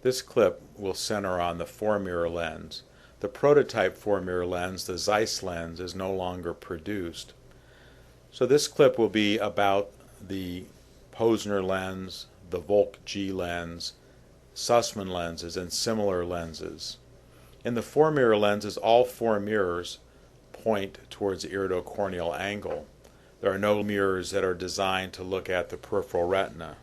This clip will center on the 4-mirror lens. The prototype 4-mirror lens, the Zeiss lens, is no longer produced. So this clip will be about the Posner lens, the Volk G lens, Sussman lenses, and similar lenses. In the 4-mirror lenses, all 4 mirrors point towards the iridocorneal angle. There are no mirrors that are designed to look at the peripheral retina.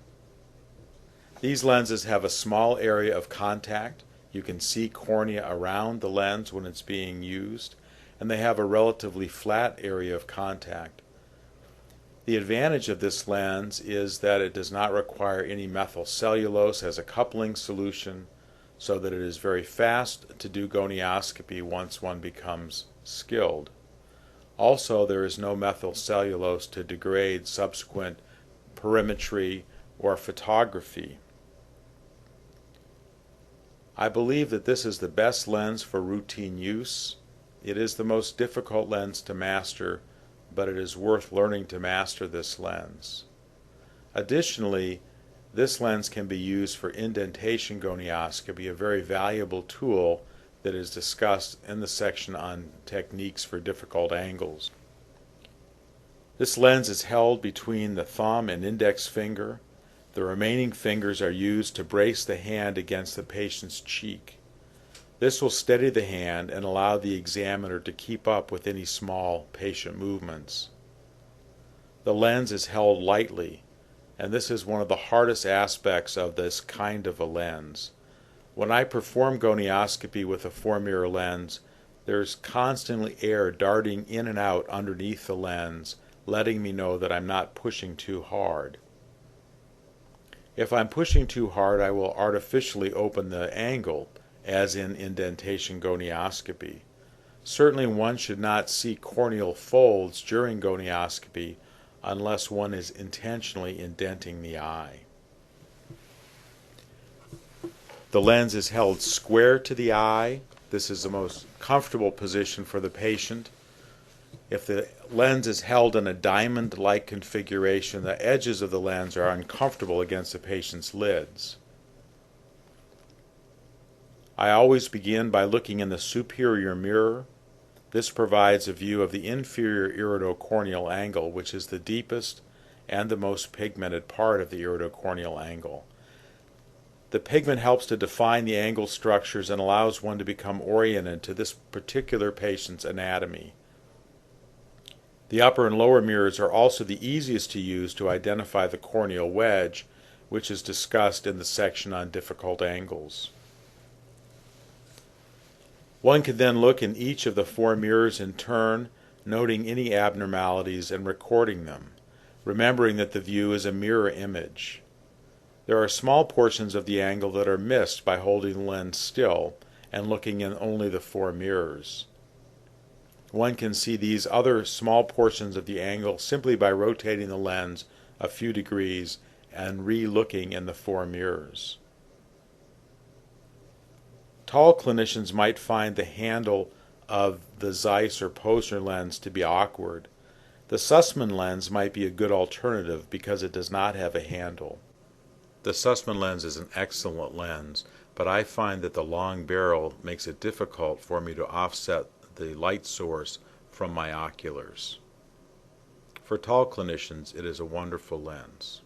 These lenses have a small area of contact. You can see cornea around the lens when it's being used, and they have a relatively flat area of contact. The advantage of this lens is that it does not require any methyl cellulose as a coupling solution, so that it is very fast to do gonioscopy once one becomes skilled. Also, there is no methyl cellulose to degrade subsequent perimetry or photography. I believe that this is the best lens for routine use. It is the most difficult lens to master, but it is worth learning to master this lens. Additionally, this lens can be used for indentation gonioscopy, a very valuable tool that is discussed in the section on techniques for difficult angles. This lens is held between the thumb and index finger. The remaining fingers are used to brace the hand against the patient's cheek. This will steady the hand and allow the examiner to keep up with any small patient movements. The lens is held lightly, and this is one of the hardest aspects of this kind of a lens. When I perform gonioscopy with a 4-mirror lens, there's constantly air darting in and out underneath the lens, letting me know that I'm not pushing too hard. If I'm pushing too hard, I will artificially open the angle, as in indentation gonioscopy. Certainly one should not see corneal folds during gonioscopy unless one is intentionally indenting the eye. The lens is held square to the eye. This is the most comfortable position for the patient. If the lens is held in a diamond-like configuration, the edges of the lens are uncomfortable against the patient's lids. I always begin by looking in the superior mirror. This provides a view of the inferior iridocorneal angle, which is the deepest and the most pigmented part of the iridocorneal angle. The pigment helps to define the angle structures and allows one to become oriented to this particular patient's anatomy. The upper and lower mirrors are also the easiest to use to identify the corneal wedge, which is discussed in the section on difficult angles. One can then look in each of the 4 mirrors in turn, noting any abnormalities and recording them, remembering that the view is a mirror image. There are small portions of the angle that are missed by holding the lens still and looking in only the 4 mirrors. One can see these other small portions of the angle simply by rotating the lens a few degrees and re-looking in the 4 mirrors. Tall clinicians might find the handle of the Zeiss or Posner lens to be awkward. The Sussman lens might be a good alternative because it does not have a handle. The Sussman lens is an excellent lens, but I find that the long barrel makes it difficult for me to offset the light source from my oculars. For tall clinicians, it is a wonderful lens.